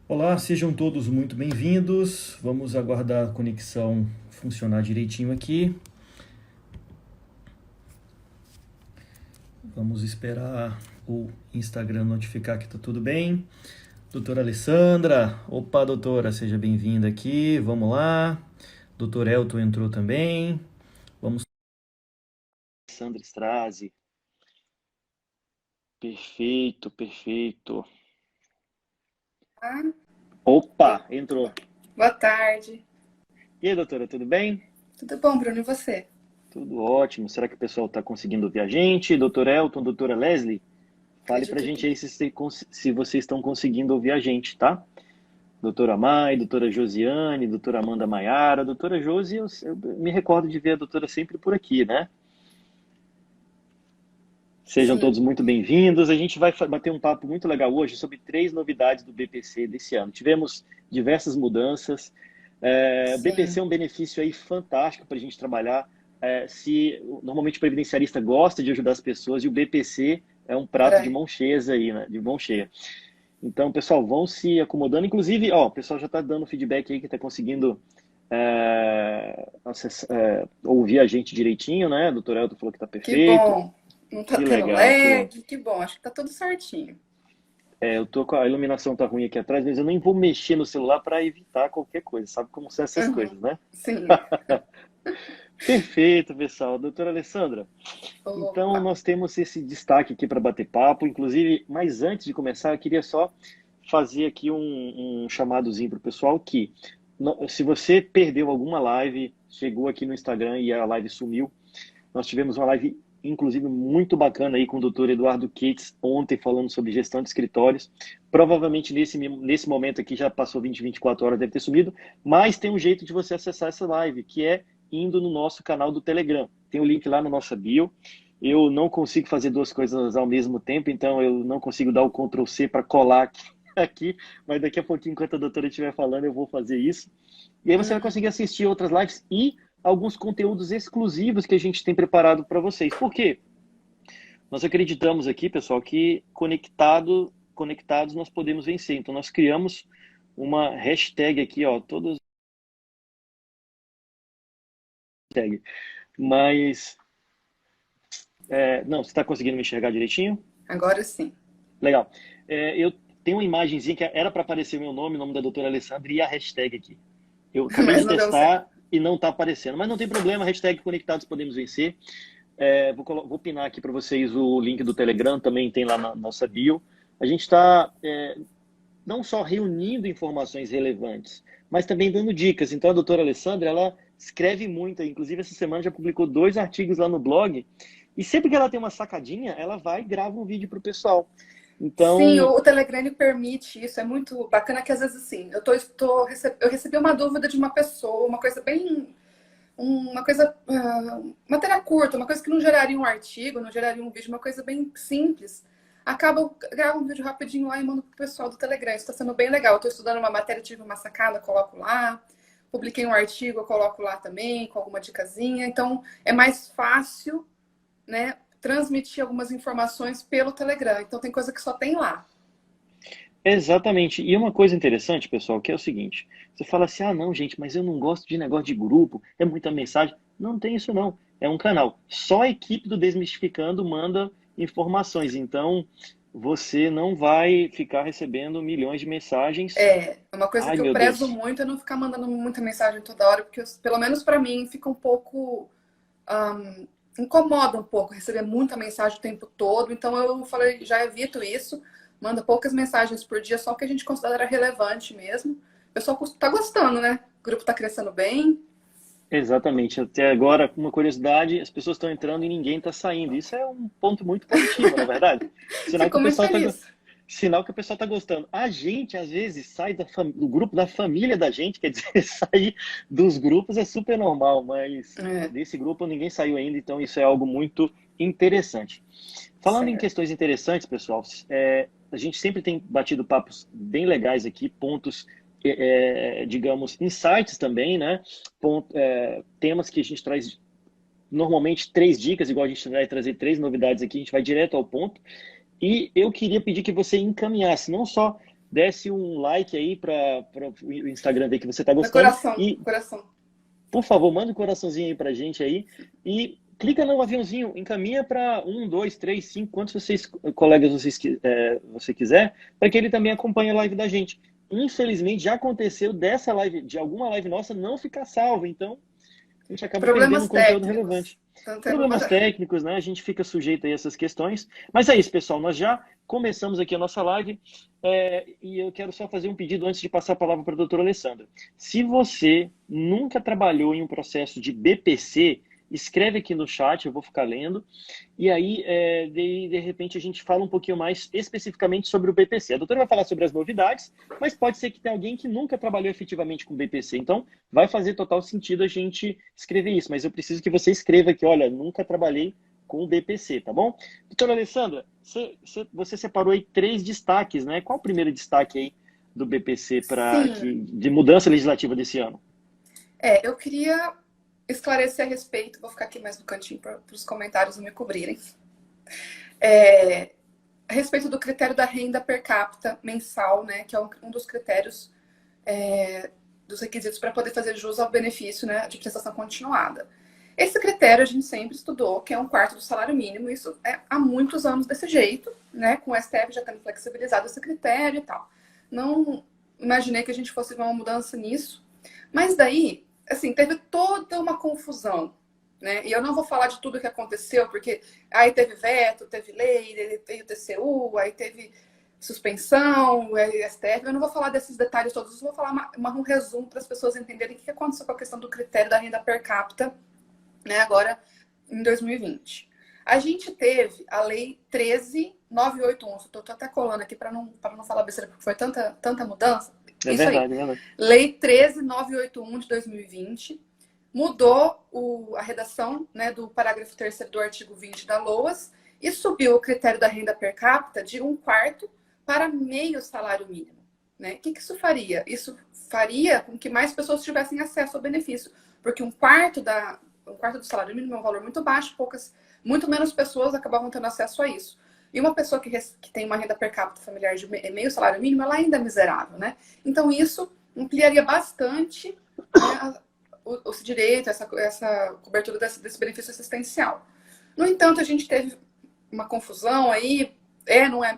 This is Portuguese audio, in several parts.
Olá, sejam todos muito bem-vindos. Vamos aguardar a conexão funcionar direitinho aqui. Vamos esperar o Instagram notificar que está tudo bem. Doutora Alessandra, opa, doutora, seja bem-vinda aqui. Vamos lá. Doutor Elton entrou também. Vamos. Alessandra Strazi. Perfeito, perfeito. Ah, Opa, boa entrou. boa tarde. E aí, doutora, tudo bem? Tudo bom, Bruno? E você? Tudo ótimo. Será que o pessoal está conseguindo ouvir a gente? Doutor Elton, doutora Leslie? Fale pra Acredito que gente aí se vocês estão conseguindo ouvir a gente, tá? Doutora Mai, doutora Josiane, doutora Amanda Maiara, doutora Josi, eu me recordo de ver a doutora sempre por aqui, né? Sejam sim. todos muito bem-vindos. A gente vai bater um papo muito legal hoje sobre 3 novidades do BPC desse ano. Tivemos diversas mudanças. O BPC é Sim, um benefício aí fantástico para a gente trabalhar. Se normalmente o previdenciarista gosta de ajudar as pessoas e o BPC é um prato de pra... mão cheia aí, né? De mão cheia. Então, pessoal, vão se acomodando. Inclusive, ó, o pessoal já está dando feedback aí que está conseguindo ouvir a gente direitinho, né? O doutor Elton falou que está Que perfeito. bom. Não tá Que tendo legal, que legal. lag, que bom. Acho que tá tudo certinho. Eu tô com a iluminação tá ruim aqui atrás, mas eu nem vou mexer no celular para evitar qualquer coisa. Sabe como são essas Uhum. coisas, né? Sim. Perfeito, pessoal. Doutora Alessandra, então Opa. nós temos esse destaque aqui para bater papo. Inclusive, mas antes de começar, eu queria só fazer aqui um chamadozinho para o pessoal que se você perdeu alguma live, chegou aqui no Instagram e a live sumiu, nós tivemos uma live, inclusive, muito bacana aí com o doutor Eduardo Cates ontem, falando sobre gestão de escritórios. Provavelmente nesse momento aqui já passou 24 horas, deve ter sumido, mas tem um jeito de você acessar essa live, que é indo no nosso canal do Telegram. Tem o link lá na nossa bio. Eu não consigo fazer duas coisas ao mesmo tempo, então eu não consigo dar o Ctrl C para colar aqui, mas daqui a pouquinho, enquanto a doutora estiver falando, eu vou fazer isso. E aí você vai Uhum. conseguir assistir outras lives e alguns conteúdos exclusivos que a gente tem preparado para vocês. Por quê? Nós acreditamos aqui, pessoal, que conectados nós podemos vencer. Então nós criamos uma hashtag aqui, ó, todas hashtag. Mas não, você está conseguindo me enxergar direitinho? Agora sim. Legal. Eu tenho uma imagenzinha que era para aparecer meu nome, o nome da doutora Alessandra e a hashtag aqui. Eu acabei Mas de não deu certo. testar e não está aparecendo, mas não tem problema. Hashtag conectados podemos vencer. Vou pinar aqui para vocês o link do Telegram, também tem lá na nossa bio. A gente está não só reunindo informações relevantes, mas também dando dicas. Então, a doutora Alessandra, ela escreve muito, inclusive essa semana já publicou 2 artigos lá no blog, e sempre que ela tem uma sacadinha, ela vai e grava um vídeo para o pessoal. Sim, Então, o Telegram ele permite isso. É muito bacana que às vezes assim, eu recebi uma dúvida de uma pessoa, uma coisa bem uma coisa, matéria curta, uma coisa que não geraria um artigo, não geraria um vídeo, uma coisa bem simples. Acaba, eu gravo um vídeo rapidinho lá e mando pro pessoal do Telegram. Isso está sendo bem legal. Eu estou estudando uma matéria, tive uma sacada, coloco lá. Publiquei um artigo, eu coloco lá também, com alguma dicasinha. Então, é mais fácil, né, transmitir algumas informações pelo Telegram. Então, tem coisa que só tem lá. exatamente. E uma coisa interessante, pessoal, que é o seguinte: você fala assim, ah, não, gente, mas eu não gosto de negócio de grupo, é muita mensagem. Não tem isso, não. É um canal. Só a equipe do Desmistificando manda informações. Então, você não vai ficar recebendo milhões de mensagens. É uma coisa Ai, que eu meu prezo Deus. muito é não ficar mandando muita mensagem toda hora, porque pelo menos para mim fica um pouco incomoda um pouco receber muita mensagem o tempo todo. Então eu falei, já evito isso, manda poucas mensagens por dia, só o que a gente considera relevante mesmo. O pessoal tá gostando, né? O grupo tá crescendo bem. Exatamente. Até agora, uma curiosidade, as pessoas estão entrando e ninguém está saindo. Isso é um ponto muito positivo, na verdade. Sinal que o Fico muito pessoal está feliz. Sinal que o pessoal está gostando. A gente, às vezes, sai do grupo da família da gente, quer dizer, sair dos grupos é super normal, mas É, desse grupo ninguém saiu ainda, então isso é algo muito interessante. Falando em certo. questões interessantes, pessoal, a gente sempre tem batido papos bem legais aqui, pontos, digamos, insights também, né? Temas que a gente traz normalmente 3 dicas, igual a gente vai trazer 3 novidades aqui, a gente vai direto ao ponto. E eu queria pedir que você encaminhasse não só desce um like aí para o Instagram ver que você está No gostando. coração, E, coração. por favor, manda um coraçãozinho aí pra gente aí. E clica no aviãozinho, encaminha para 1, 2, 3, 5, quantos colegas você quiser, para que ele também acompanhe a live da gente. Infelizmente, já aconteceu dessa live, de alguma live nossa, não ficar salvo. Então, a gente acaba perdendo um Problemas conteúdo técnicos. relevante. Então, Problemas técnicos, né? A gente fica sujeito a essas questões. Mas é isso, pessoal. Nós já começamos aqui a nossa live e eu quero só fazer um pedido antes de passar a palavra para a doutora Alessandra. Se você nunca trabalhou em um processo de BPC, escreve aqui no chat, eu vou ficar lendo. E aí, de repente, a gente fala um pouquinho mais especificamente sobre o BPC. A doutora vai falar sobre as novidades, mas pode ser que tenha alguém que nunca trabalhou efetivamente com BPC. Então, vai fazer total sentido a gente escrever isso. Mas eu preciso que você escreva aqui, olha, nunca trabalhei com o BPC, tá bom? Doutora Alessandra, você separou aí 3 destaques, né? Qual o primeiro destaque aí do BPC de mudança legislativa desse ano? Eu queria esclarecer a respeito, vou ficar aqui mais no cantinho para os comentários não me cobrirem. A respeito do critério da renda per capita mensal, né, que é um dos critérios dos requisitos para poder fazer jus ao benefício, né, de prestação continuada. Esse critério a gente sempre estudou, que é 1/4 do salário mínimo, isso é há muitos anos desse jeito, né, com o STF já tendo flexibilizado esse critério e tal. Não imaginei que a gente fosse ver uma mudança nisso, mas daí, assim, teve toda uma confusão, né? E eu não vou falar de tudo que aconteceu, porque aí teve veto, teve lei, teve TCU, aí teve suspensão, STF. Eu não vou falar desses detalhes todos, eu vou falar um resumo para as pessoas entenderem o que aconteceu com a questão do critério da renda per capita, né, agora em 2020. A gente teve a Lei 13.981, estou até colando aqui para não falar besteira, porque foi tanta mudança. É Isso verdade, aí. é verdade. Lei 13.981 de 2020 mudou a redação, né, do parágrafo 3º do artigo 20 da LOAS e subiu o critério da renda per capita de 1/4 para meio salário mínimo. Né? O que isso faria? Isso faria com que mais pessoas tivessem acesso ao benefício, porque 1/4 do salário mínimo é um valor muito baixo, muito menos pessoas acabavam tendo acesso a isso. E uma pessoa que tem uma renda per capita familiar de meio salário mínimo, ela ainda é miserável, né? Então, isso ampliaria bastante, né, esse direito, essa cobertura desse benefício assistencial. No entanto, a gente teve uma confusão aí, não é,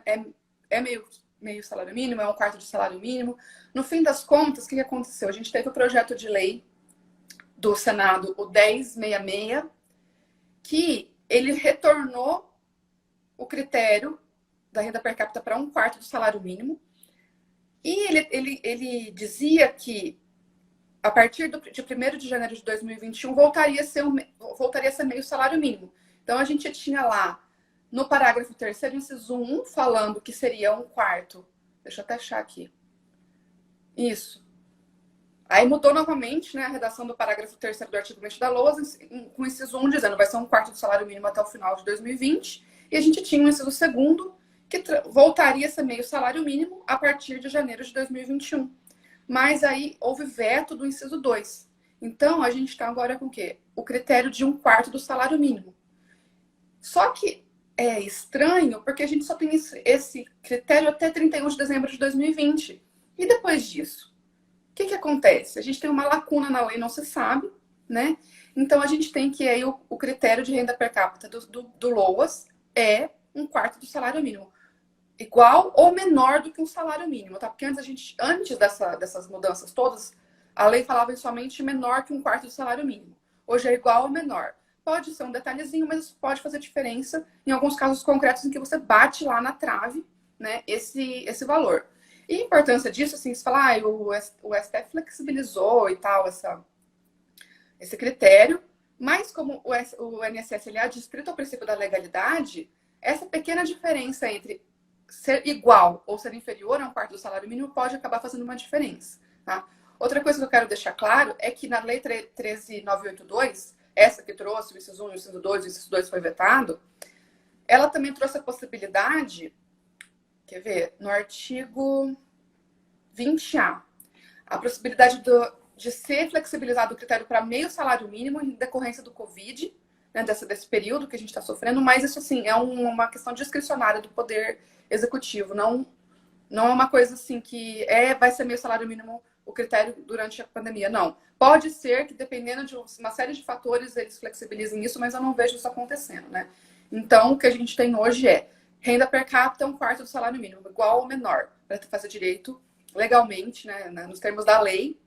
meio salário mínimo, é 1/4 de salário mínimo. No fim das contas, o que aconteceu? A gente teve o projeto de lei do Senado, o 1066, que ele retornou o critério da renda per capita para 1/4 do salário mínimo. E ele dizia que a partir de 1º de janeiro de 2021 voltaria a ser meio salário mínimo. Então a gente tinha lá no parágrafo 3º, inciso 1, falando que seria 1/4. Deixa eu até achar aqui. Isso. Aí mudou novamente, né, a redação do parágrafo 3º do artigo 20 da LOAS, com o inciso 1 dizendo que vai ser 1/4 do salário mínimo até o final de 2020. E a gente tinha o inciso 2º, que voltaria a ser meio salário mínimo a partir de janeiro de 2021. Mas aí houve veto do inciso 2. Então, a gente está agora com o quê? O critério de 1/4 do salário mínimo. Só que é estranho, porque a gente só tem esse critério até 31 de dezembro de 2020. E depois disso? O que acontece? A gente tem uma lacuna na lei, não se sabe, né? Então, a gente tem que aí o critério de renda per capita do LOAS é 1/4 do salário mínimo. Igual ou menor do que um salário mínimo, tá? Porque antes dessas mudanças todas, a lei falava somente menor que 1/4 do salário mínimo. Hoje é igual ou menor. Pode ser um detalhezinho, mas isso pode fazer diferença em alguns casos concretos em que você bate lá na trave, né, esse valor. E a importância disso, assim, se falar, o STF flexibilizou e tal, esse critério, mas como o INSS ele é adstrito ao princípio da legalidade, essa pequena diferença entre ser igual ou ser inferior a 1/4 do salário mínimo pode acabar fazendo uma diferença. Tá? Outra coisa que eu quero deixar claro é que na Lei 13.982, essa que trouxe o inciso 1 e o inciso 2, o inciso 2 foi vetado, ela também trouxe a possibilidade, quer ver, no artigo 20A, a possibilidade de ser flexibilizado o critério para meio salário mínimo em decorrência do Covid, né, desse período que a gente está sofrendo, mas isso, assim, é uma questão discricionária do Poder Executivo, não Não é uma coisa assim que vai ser meio salário mínimo o critério durante a pandemia. Não. Pode ser que, dependendo de uma série de fatores, eles flexibilizem isso, mas eu não vejo isso acontecendo, né? Então, o que a gente tem hoje é renda per capita 1/4 do salário mínimo, igual ou menor, para fazer direito legalmente, né, nos termos da lei,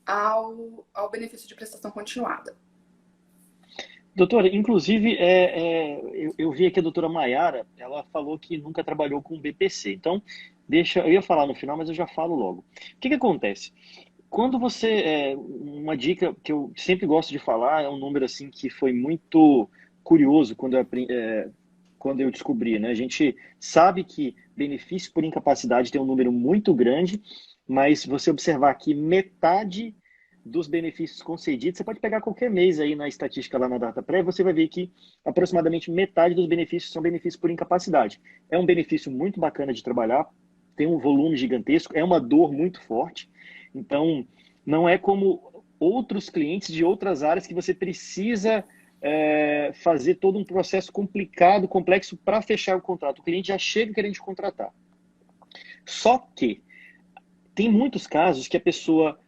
ao benefício de prestação continuada. Doutora, inclusive, eu vi aqui a doutora Maiara, ela falou que nunca trabalhou com BPC. Então, eu ia falar no final, mas eu já falo logo. O que acontece? Quando uma dica que eu sempre gosto de falar, é um número assim que foi muito curioso quando eu descobri, né? A gente sabe que benefício por incapacidade tem um número muito grande, mas se você observar que metade dos benefícios concedidos, você pode pegar qualquer mês aí na estatística lá na DataPrev, você vai ver que aproximadamente metade dos benefícios são benefícios por incapacidade. É um benefício muito bacana de trabalhar, tem um volume gigantesco, é uma dor muito forte. Então, não é como outros clientes de outras áreas que você precisa fazer todo um processo complicado, complexo para fechar o contrato. O cliente já chega querendo te contratar. Só que tem muitos casos que a pessoa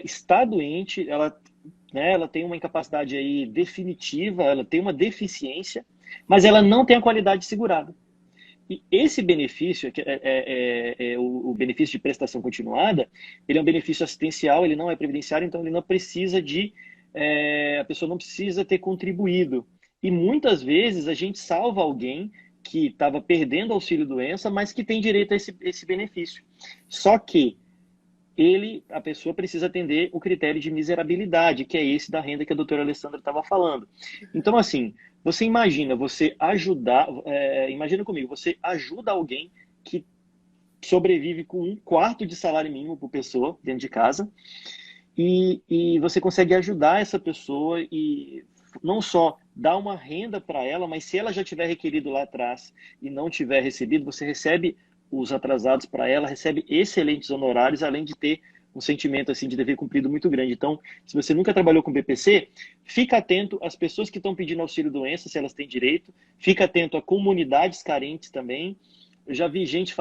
está doente, ela tem uma incapacidade aí definitiva, ela tem uma deficiência, mas ela não tem a qualidade segurada. E esse benefício, o benefício de prestação continuada, ele é um benefício assistencial, ele não é previdenciário, então ele não precisa a pessoa não precisa ter contribuído. E muitas vezes a gente salva alguém que estava perdendo auxílio-doença, mas que tem direito a esse benefício. Só que a pessoa precisa atender o critério de miserabilidade, que é esse da renda que a doutora Alessandra estava falando. Então, assim, você imagina, imagina comigo, você ajuda alguém que sobrevive com 1/4 de salário mínimo por pessoa dentro de casa, e você consegue ajudar essa pessoa e não só dar uma renda para ela, mas se ela já tiver requerido lá atrás e não tiver recebido, você recebe os atrasados para ela, recebe excelentes honorários, além de ter um sentimento assim de dever cumprido muito grande. Então, se você nunca trabalhou com BPC, fica atento às pessoas que estão pedindo auxílio-doença, se elas têm direito, fica atento a comunidades carentes também. Eu já vi gente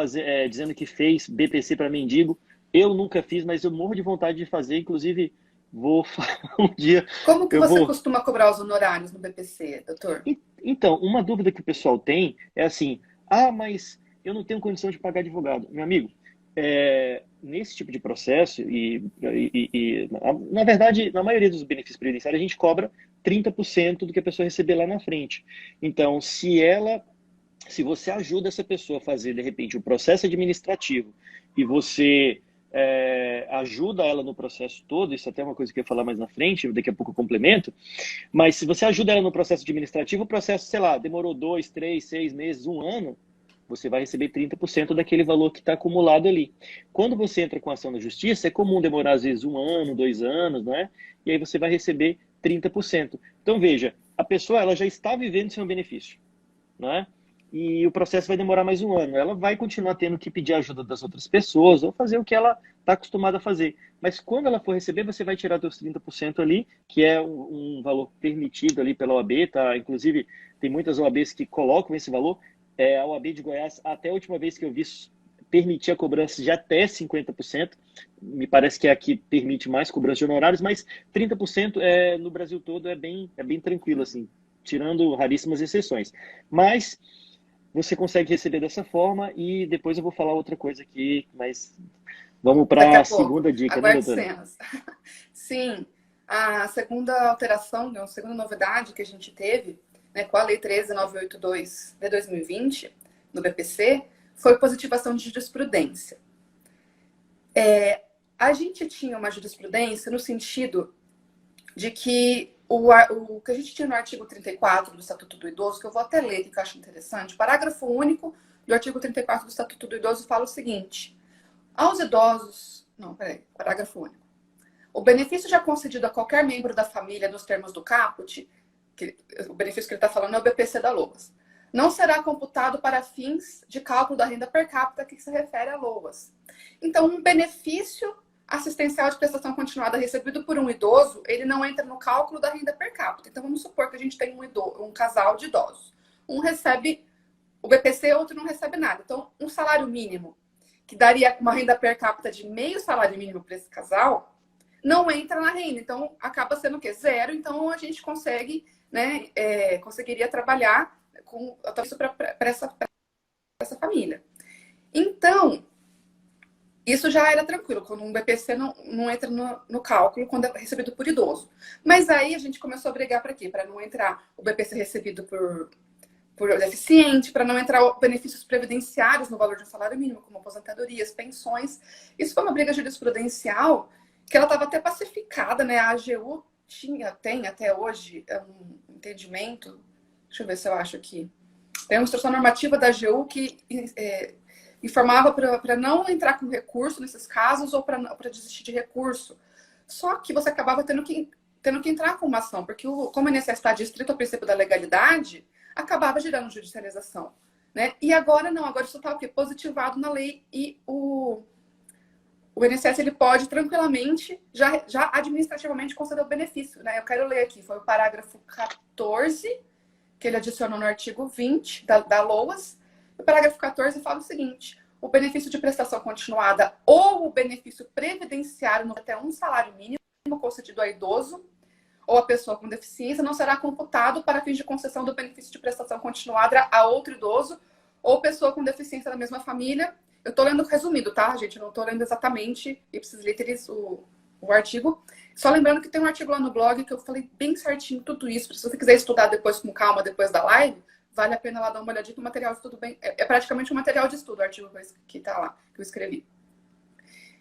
dizendo que fez BPC para mendigo. Eu nunca fiz, mas eu morro de vontade de fazer, inclusive vou um dia. Como que você costuma cobrar os honorários no BPC, doutor? Então, uma dúvida que o pessoal tem é assim: mas eu não tenho condição de pagar advogado. Meu amigo, nesse tipo de processo, na verdade, na maioria dos benefícios previdenciários, a gente cobra 30% do que a pessoa receber lá na frente. Então, se você ajuda essa pessoa a fazer, de repente, o processo administrativo e você ajuda ela no processo todo, isso até é uma coisa que eu ia falar mais na frente, daqui a pouco eu complemento, mas se você ajuda ela no processo administrativo, o processo, sei lá, demorou 2, 3, 6 meses, 1 ano, você vai receber 30% daquele valor que está acumulado ali. Quando você entra com ação na justiça, é comum demorar às vezes 1 ano, 2 anos, não é? E aí você vai receber 30%. Então veja, a pessoa ela já está vivendo sem um benefício, não é? E o processo vai demorar mais 1 ano. Ela vai continuar tendo que pedir ajuda das outras pessoas ou fazer o que ela está acostumada a fazer. Mas quando ela for receber, você vai tirar dos 30% ali, que é um valor permitido ali pela OAB, tá? Inclusive, tem muitas OABs que colocam esse valor. A OAB de Goiás, até a última vez que eu vi, permitir a cobrança de até 50%. Me parece que aqui permite mais cobrança de honorários, mas 30% no Brasil todo é bem tranquilo, assim, tirando raríssimas exceções. Mas você consegue receber dessa forma e depois eu vou falar outra coisa aqui, mas vamos para a segunda dica, aguarde, né, doutora? Cenas. Sim, a segunda alteração, a segunda novidade que a gente teve, né, com a Lei 13.982 de 2020, no BPC, foi positivação de jurisprudência. A gente tinha uma jurisprudência no sentido de que o que a gente tinha no artigo 34 do Estatuto do Idoso, que eu vou até ler, que eu acho interessante, parágrafo único do artigo 34 do Estatuto do Idoso fala o seguinte: aos idosos... Não, peraí, parágrafo único. O benefício já concedido a qualquer membro da família nos termos do caput, o benefício que ele está falando é o BPC da LOAS, não será computado para fins de cálculo da renda per capita que se refere a LOAS. Então, um benefício assistencial de prestação continuada recebido por um idoso, ele não entra no cálculo da renda per capita. Então, vamos supor que a gente tem um casal de idosos. Um recebe o BPC, outro não recebe nada. Então, um salário mínimo que daria uma renda per capita de meio salário mínimo para esse casal, não entra na renda. Então, acaba sendo o quê? Zero. Então, a gente consegue, né, conseguiria trabalhar com isso para essa família. Então, isso já era tranquilo, quando um BPC não entra no cálculo quando é recebido por idoso. Mas aí a gente começou a brigar para quê? Para não entrar o BPC recebido por deficiente, para não entrar benefícios previdenciários no valor de um salário mínimo, como aposentadorias, pensões. Isso foi uma briga jurisprudencial que ela estava até pacificada, né? A AGU tem até hoje um entendimento, deixa eu ver se eu acho aqui, tem uma instrução normativa da AGU que informava para não entrar com recurso nesses casos ou para desistir de recurso. Só que você acabava tendo que entrar com uma ação, porque como a INSS está distrito ao princípio da legalidade, acabava gerando judicialização. Né? E agora não, agora isso está o quê? Positivado na lei e o INSS ele pode tranquilamente, já administrativamente, conceder o benefício. Né? Eu quero ler aqui, foi o parágrafo 14, que ele adicionou no artigo 20 da LOAS. O parágrafo 14 fala o seguinte: o benefício de prestação continuada ou o benefício previdenciário no até um salário mínimo concedido a idoso ou a pessoa com deficiência não será computado para fins de concessão do benefício de prestação continuada a outro idoso ou pessoa com deficiência da mesma família. Eu estou lendo resumido, tá, gente? Eu não estou lendo exatamente ipsis literis o artigo. Só lembrando que tem um artigo lá no blog que eu falei bem certinho tudo isso. Se você quiser estudar depois com calma, depois da live, vale a pena lá dar uma olhadinha. O material de estudo é praticamente um material de estudo, o artigo que está lá, que eu escrevi.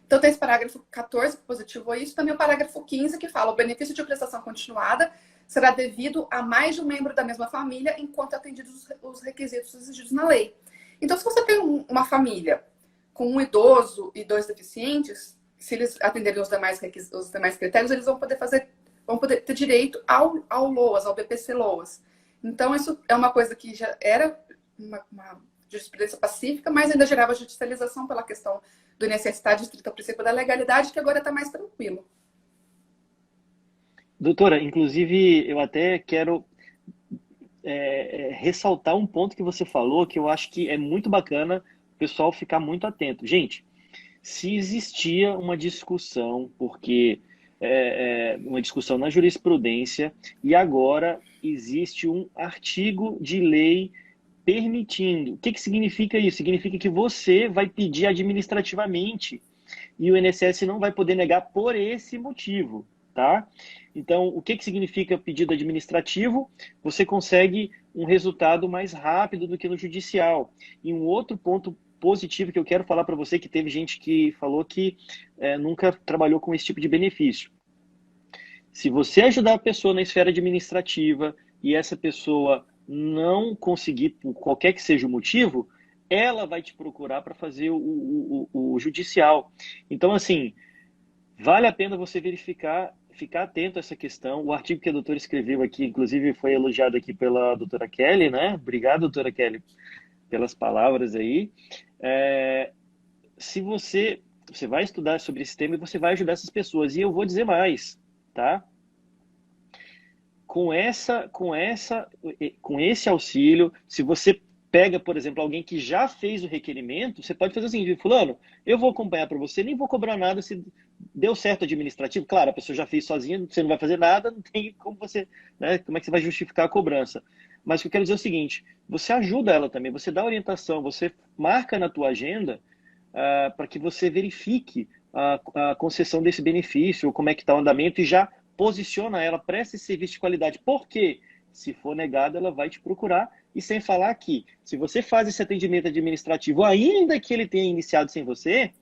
Então tem esse parágrafo 14 que positivou isso. Também o parágrafo 15 que fala: o benefício de prestação continuada será devido a mais de um membro da mesma família enquanto atendidos os requisitos exigidos na lei. Então, se você tem uma família com um idoso e 2 deficientes, se eles atenderem os demais critérios, eles vão poder ter direito ao LOAS, ao BPC LOAS. Então, isso é uma coisa que já era uma jurisprudência pacífica, mas ainda gerava judicialização pela questão do INSS estar distrito ao princípio da legalidade, que agora está mais tranquilo. Doutora, inclusive, eu até quero ressaltar um ponto que você falou, que eu acho que é muito bacana o pessoal ficar muito atento. Gente, se existia uma discussão, porque uma discussão na jurisprudência, e agora existe um artigo de lei permitindo. O que significa isso? Significa que você vai pedir administrativamente e o INSS não vai poder negar por esse motivo, tá? Então, o que significa pedido administrativo? Você consegue um resultado mais rápido do que no judicial. E um outro ponto positivo que eu quero falar para você, que teve gente que falou que nunca trabalhou com esse tipo de benefício. Se você ajudar a pessoa na esfera administrativa e essa pessoa não conseguir, por qualquer que seja o motivo, ela vai te procurar para fazer o judicial. Então, assim, vale a pena você verificar, ficar atento a essa questão. O artigo que a doutora escreveu aqui, inclusive, foi elogiado aqui pela doutora Kelly, né? Obrigado, doutora Kelly, pelas palavras aí. Se você vai estudar sobre esse tema e você vai ajudar essas pessoas. E eu vou dizer mais, tá? Com esse auxílio, se você pega, por exemplo, alguém que já fez o requerimento, você pode fazer o seguinte: fulano, eu vou acompanhar para você, nem vou cobrar nada se deu certo administrativo. Claro, a pessoa já fez sozinha, você não vai fazer nada, não tem como você, né, como é que você vai justificar a cobrança? Mas o que eu quero dizer é o seguinte: você ajuda ela também, você dá orientação, você marca na tua agenda para que você verifique a concessão desse benefício, como é que está o andamento, e já posiciona ela para esse serviço de qualidade. Porque se for negado, ela vai te procurar. E sem falar que, se você faz esse atendimento administrativo, ainda que ele tenha iniciado sem você,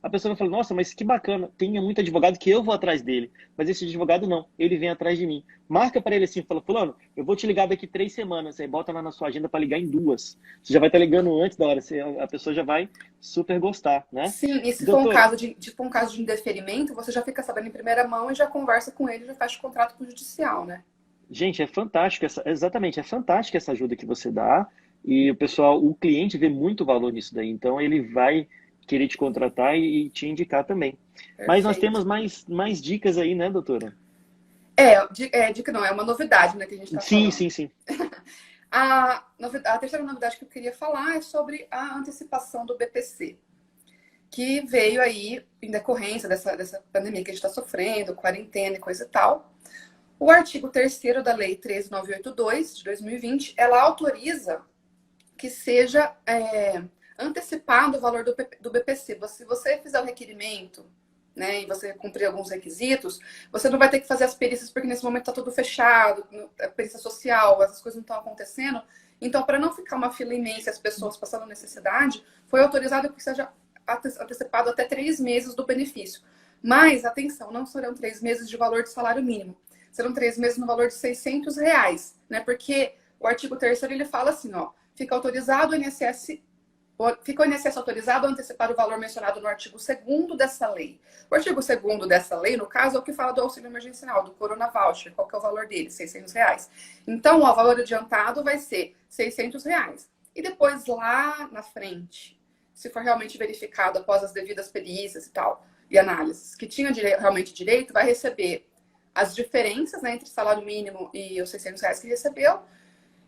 a pessoa vai falar: nossa, mas que bacana, tem muito advogado que eu vou atrás dele, mas esse advogado não, ele vem atrás de mim. Marca para ele assim, fala: fulano, eu vou te ligar daqui 3 semanas, aí bota lá na sua agenda para ligar em 2. Você já vai estar ligando antes da hora, a pessoa já vai super gostar, né? Sim, e se Doutora, for um caso de indeferimento, você já fica sabendo em primeira mão e já conversa com ele, já faz o contrato com o judicial, né? gente, é fantástico, exatamente, é fantástica essa ajuda que você dá, e o cliente vê muito valor nisso daí, então ele vai querer te contratar e te indicar também. Perfeito. Mas nós temos mais dicas aí, né, doutora? Dica não, é uma novidade, né, que a gente está falando. Sim. A terceira novidade que eu queria falar é sobre a antecipação do BPC. que veio aí em decorrência dessa pandemia que a gente está sofrendo, quarentena e coisa e tal. O artigo 3º da Lei 13.982, de 2020, ela autoriza que seja antecipado o valor do BPC. Se você fizer o requerimento, né, e você cumprir alguns requisitos, você não vai ter que fazer as perícias, porque nesse momento está tudo fechado, a perícia social, essas coisas não estão acontecendo. Então, para não ficar uma fila imensa, as pessoas passando necessidade, foi autorizado que seja antecipado até 3 meses do benefício. Mas, atenção, não serão 3 meses de valor de salário mínimo. Serão 3 meses no valor de R$600, né? Porque o artigo 3º ele fala assim, ó, fica autorizado o INSS autorizado a antecipar o valor mencionado no artigo 2º dessa lei. O artigo 2º dessa lei, no caso, é o que fala do auxílio emergencial, do Corona Voucher. Qual que é o valor dele? R$600. Então, o valor adiantado vai ser R$600. E depois, lá na frente, se for realmente verificado após as devidas perícias e tal, e análises, que tinha realmente direito, vai receber as diferenças, né, entre o salário mínimo e os R$600 que recebeu,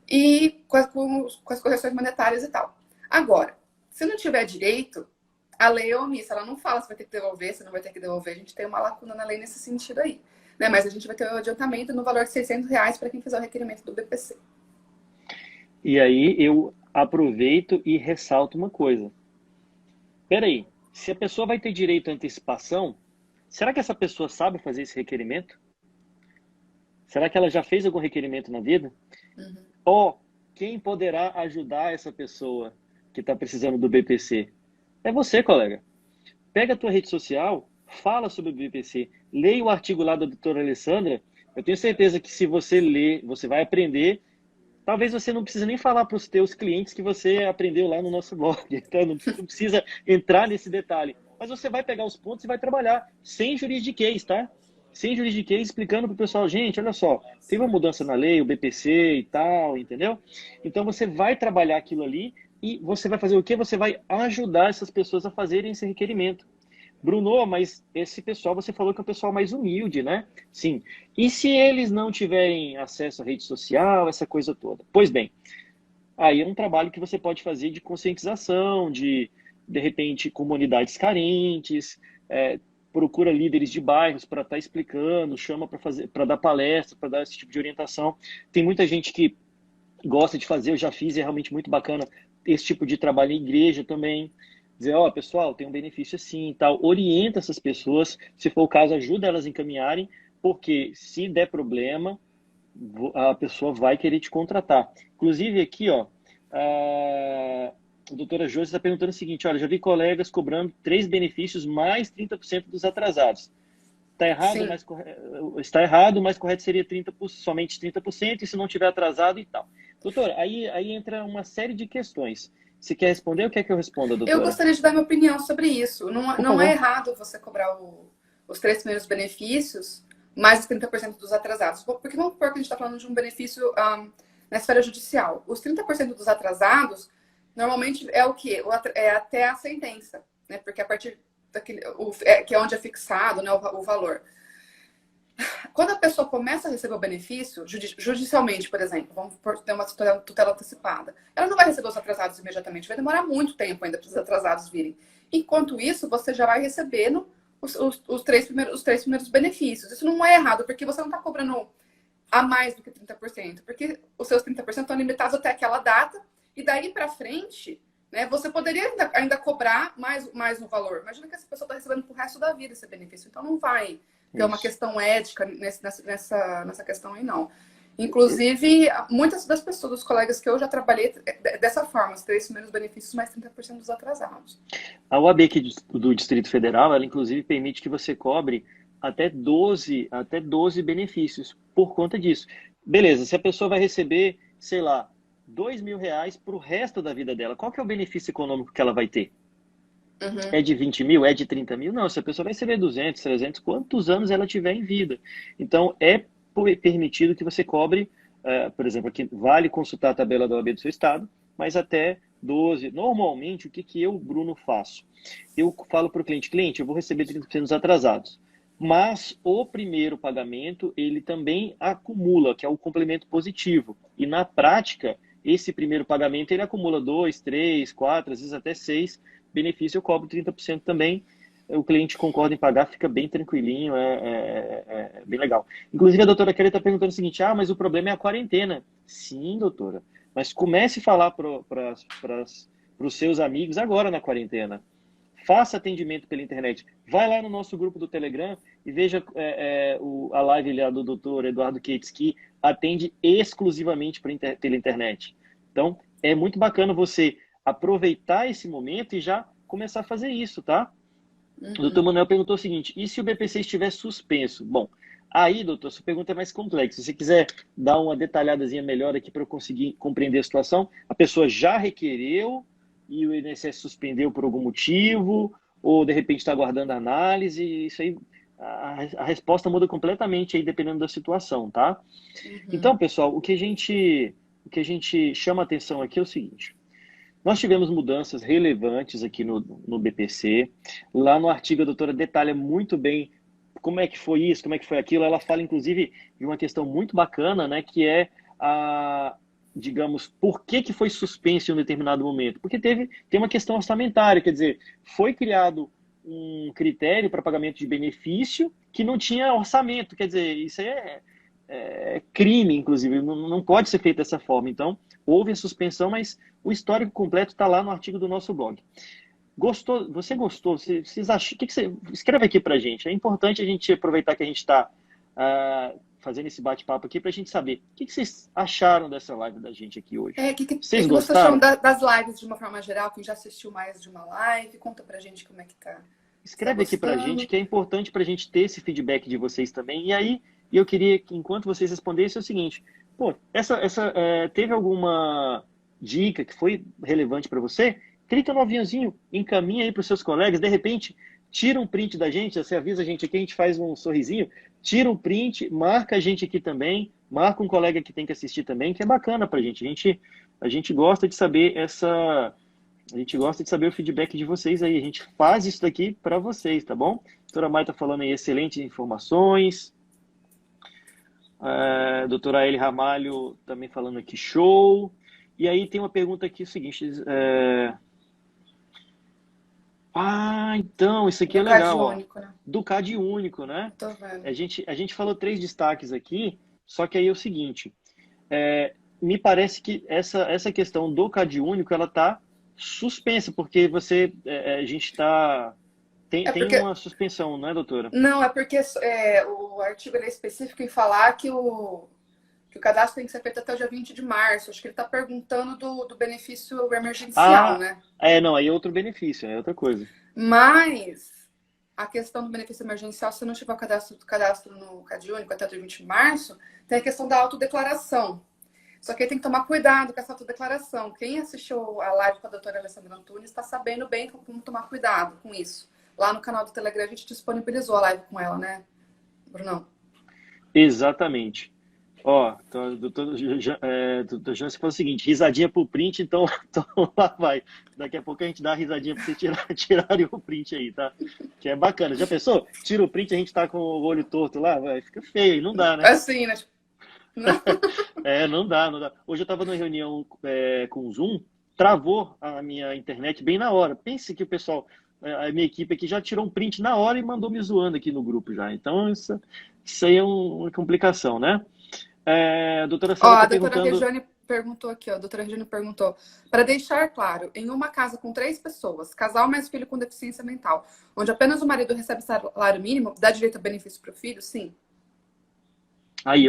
e com as correções monetárias e tal. Agora, se não tiver direito, a lei é omissa. Ela não fala se vai ter que devolver, se não vai ter que devolver. A gente tem uma lacuna na lei nesse sentido aí. Né? Mas a gente vai ter um adiantamento no valor de R$600 para quem fizer o requerimento do BPC. E aí eu aproveito e ressalto uma coisa. Peraí, se a pessoa vai ter direito à antecipação, será que essa pessoa sabe fazer esse requerimento? Será que ela já fez algum requerimento na vida? Ou quem poderá ajudar essa pessoa que está precisando do BPC? É você, colega. Pega a tua rede social, fala sobre o BPC, leia o artigo lá da doutora Alessandra. Eu tenho certeza que se você ler, você vai aprender. Talvez você não precise nem falar para os teus clientes que você aprendeu lá no nosso blog. Então, não precisa entrar nesse detalhe. Mas você vai pegar os pontos e vai trabalhar sem juridiquês, tá? Sem juridiquês, explicando para o pessoal, gente, olha só, teve uma mudança na lei, o BPC e tal, entendeu? Então, você vai trabalhar aquilo ali e você vai fazer o quê? Você vai ajudar essas pessoas a fazerem esse requerimento. Bruno, mas esse pessoal, você falou que é o pessoal mais humilde, né? Sim. E se eles não tiverem acesso à rede social, essa coisa toda? Pois bem, aí é um trabalho que você pode fazer de conscientização, de repente, comunidades carentes, procura líderes de bairros para estar explicando, chama para dar palestra, para dar esse tipo de orientação. Tem muita gente que gosta de fazer, eu já fiz, é realmente muito bacana esse tipo de trabalho em igreja também. Dizer, ó, pessoal, tem um benefício assim e tal. Orienta essas pessoas, se for o caso, ajuda elas a encaminharem, porque se der problema, a pessoa vai querer te contratar. Inclusive aqui, ó, a doutora Josi está perguntando o seguinte, olha, já vi colegas cobrando 3 benefícios mais 30% dos atrasados. Está errado, está errado, mas correto seria somente 30%, e se não tiver atrasado e tal. Doutora, aí entra uma série de questões. Você quer responder ou quer que eu responda, doutora? Eu gostaria de dar minha opinião sobre isso. Por Não favor. é errado você cobrar os 3 primeiros benefícios mais os 30% dos atrasados. Porque vamos supor que a gente está falando de um benefício na esfera judicial. Os 30% dos atrasados, normalmente é o quê? É até a sentença, né? Porque a partir daquele, que é onde é fixado, né, o valor. Quando a pessoa começa a receber o benefício, judicialmente, por exemplo, vamos ter uma tutela antecipada, ela não vai receber os atrasados imediatamente, vai demorar muito tempo ainda para os atrasados virem. Enquanto isso, você já vai recebendo os três primeiros benefícios. Isso não é errado, porque você não está cobrando a mais do que 30%, porque os seus 30% estão limitados até aquela data, e daí para frente, né, você poderia ainda cobrar mais no valor. Imagina que essa pessoa está recebendo pro resto da vida esse benefício, então não vai ter uma questão ética nessa questão aí, não. Inclusive, muitas das pessoas, dos colegas que eu já trabalhei dessa forma, os 3 primeiros benefícios mais 30% dos atrasados. A OAB aqui do Distrito Federal, ela inclusive permite que você cobre até 12 benefícios por conta disso. Beleza, se a pessoa vai receber, sei lá, R$2.000 para o resto da vida dela, qual que é o benefício econômico que ela vai ter? Uhum. É de 20 mil? É de 30 mil? Não, se a pessoa vai receber 200, 300, quantos anos ela tiver em vida. Então, é permitido que você cobre, por exemplo, aqui vale consultar a tabela da OAB do seu estado, mas até 12. Normalmente, o que eu, Bruno, faço? Eu falo para o cliente, eu vou receber 30% dos atrasados. Mas o primeiro pagamento, ele também acumula, que é o complemento positivo. E na prática, esse primeiro pagamento, ele acumula 2, 3, 4, às vezes até 6 benefício eu cobro 30% também. O cliente concorda em pagar, fica bem tranquilinho, é bem legal. Inclusive, a doutora Kelly está perguntando o seguinte, mas o problema é a quarentena. Sim, doutora, mas comece a falar para os seus amigos agora na quarentena. Faça atendimento pela internet. Vai lá no nosso grupo do Telegram e veja a live lá do doutor Eduardo Cates, que atende exclusivamente pela internet. Então, é muito bacana você aproveitar esse momento e já começar a fazer isso, tá? O doutor Manuel perguntou o seguinte, e se o BPC estiver suspenso? Bom, aí, doutor, sua pergunta é mais complexa. Se você quiser dar uma detalhadazinha melhor aqui para eu conseguir compreender a situação, a pessoa já requereu e o INSS suspendeu por algum motivo, ou de repente está aguardando a análise, isso aí, a resposta muda completamente aí dependendo da situação, tá? Então, pessoal, o que a gente chama atenção aqui é o seguinte, nós tivemos mudanças relevantes aqui no BPC. Lá no artigo, a doutora detalha muito bem como é que foi isso, como é que foi aquilo. Ela fala, inclusive, de uma questão muito bacana, né, que é digamos, por que foi suspenso em um determinado momento? Porque tem uma questão orçamentária, quer dizer, foi criado um critério para pagamento de benefício que não tinha orçamento. Quer dizer, isso aí é crime, inclusive, não pode ser feito dessa forma. Então, houve a suspensão, mas o histórico completo está lá no artigo do nosso blog. Gostou? Você gostou? Vocês acham? O que você escreve aqui para a gente? É importante a gente aproveitar que a gente está fazendo esse bate-papo aqui para a gente saber o que vocês acharam dessa live da gente aqui hoje. Vocês você achou gostaram? das lives de uma forma geral? Quem já assistiu mais de uma live? Conta pra gente como é que tá. Escreve aqui pra gente, que é importante pra gente ter esse feedback de vocês também. E aí, eu queria que, enquanto vocês respondessem, é o seguinte, teve alguma dica que foi relevante para você? Clica no aviãozinho, encaminha aí para os seus colegas, de repente, tira um print da gente, você avisa a gente aqui, a gente faz um sorrisinho, tira um print, marca a gente aqui também, marca um colega que tem que assistir também, que é bacana pra gente. A gente gosta de saber a gente gosta de saber o feedback de vocês aí. A gente faz isso daqui para vocês, tá bom? A doutora Mai está falando aí excelentes informações. A doutora Eli Ramalho também falando aqui, show. E aí tem uma pergunta aqui, o seguinte. Então, isso aqui é legal. Do CAD único, né? Do CAD único, né? Tô vendo. A gente falou 3 destaques aqui, só que aí é o seguinte. Me parece que essa questão do CAD único, ela está suspensa, porque a gente tem uma suspensão, não é, doutora? Não, é porque o artigo é específico em falar que o cadastro tem que ser feito até o dia 20 de março. Acho que ele está perguntando do benefício emergencial, né? Não, aí é outro benefício, é outra coisa. Mas a questão do benefício emergencial, se não tiver o cadastro no CAD único até o dia 20 de março, tem a questão da autodeclaração. Só que aí tem que tomar cuidado com essa autodeclaração. Quem assistiu a live com a doutora Alessandra Antunes está sabendo bem como tomar cuidado com isso. Lá no canal do Telegram a gente disponibilizou a live com ela, né, Brunão? Exatamente. Então, o doutor Jansen falou o seguinte, risadinha pro print, então lá vai. Daqui a pouco a gente dá a risadinha para vocês tirarem o print aí, tá? Que é bacana. Já pensou? Tira o print, a gente tá com o olho torto lá, fica feio, aí não dá, né? Assim, né? Não dá. Hoje eu estava numa reunião com o Zoom, travou a minha internet bem na hora. Pense que o pessoal, a minha equipe aqui já tirou um print na hora e mandou me zoando aqui no grupo já. Então, isso aí é uma complicação, né? A doutora Sara está perguntando... Regiane perguntou aqui, a doutora Regiane perguntou, para deixar claro, em uma casa com 3 pessoas, casal mais filho com deficiência mental, onde apenas o marido recebe salário mínimo, dá direito a benefício para o filho? Sim. Aí,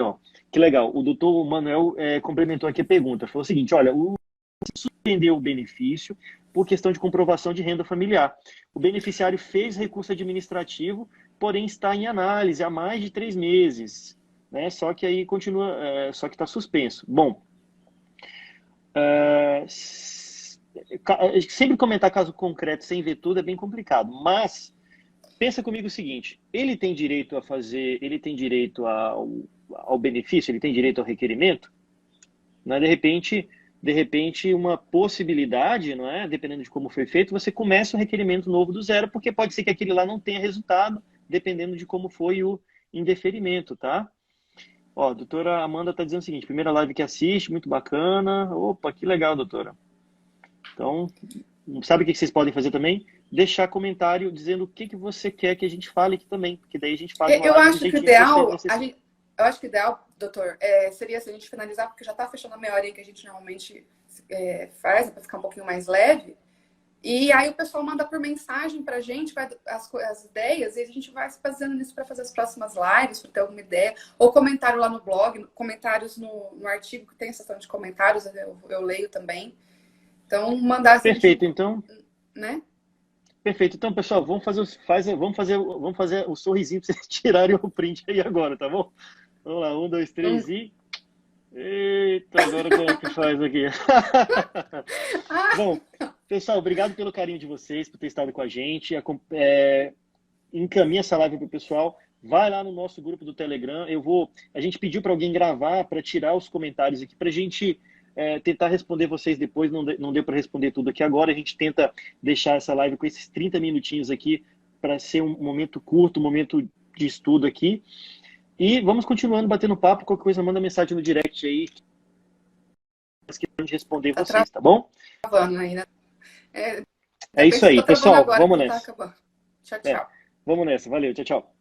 que legal. O doutor Manuel complementou aqui a pergunta. Falou o seguinte, olha, suspendeu o benefício por questão de comprovação de renda familiar. O beneficiário fez recurso administrativo, porém está em análise há mais de 3 meses. Né? Só que aí continua, só que está suspenso. Bom, sempre comentar caso concreto sem ver tudo é bem complicado, mas pensa comigo o seguinte, ele tem direito ao benefício, ele tem direito ao requerimento, né? De repente uma possibilidade, não é? Dependendo de como foi feito, você começa um requerimento novo do zero, porque pode ser que aquele lá não tenha resultado, dependendo de como foi o indeferimento, tá? A doutora Amanda está dizendo o seguinte, primeira live que assiste, muito bacana. Opa, que legal, doutora. Então, sabe o que vocês podem fazer também? Deixar comentário dizendo o que você quer que a gente fale aqui também, porque daí a gente faz uma Eu live do acho que o jeitinho ideal, que vocês... eu acho que o ideal, doutor, seria se a gente finalizar, porque já está fechando a meia hora que a gente normalmente faz, para ficar um pouquinho mais leve. E aí o pessoal manda por mensagem pra gente as ideias e a gente vai se baseando nisso para fazer as próximas lives, para ter alguma ideia. Ou comentário lá no blog, comentários no artigo que tem a seção de comentários, eu leio também. Então, mandar assim, Perfeito, então. Né? Perfeito. Então, pessoal, vamos fazer o sorrisinho para vocês tirarem o print aí agora, tá bom? Vamos lá, 1, 2, 3 e... Eita, agora como é que faz aqui? Bom, pessoal, obrigado pelo carinho de vocês, por ter estado com a gente. Encaminha essa live para o pessoal. Vai lá no nosso grupo do Telegram. A gente pediu para alguém gravar para tirar os comentários aqui, para a gente tentar responder vocês depois. Não deu para responder tudo aqui agora. A gente tenta deixar essa live com esses 30 minutinhos aqui para ser um momento curto, um momento de estudo aqui. E vamos continuando batendo papo. Qualquer coisa, manda mensagem no direct aí. Que a gente responder vocês, tá bom? Aí, né? É isso aí, pessoal. Vamos nessa. Tchau, tchau. Vamos nessa. Valeu, tchau, tchau.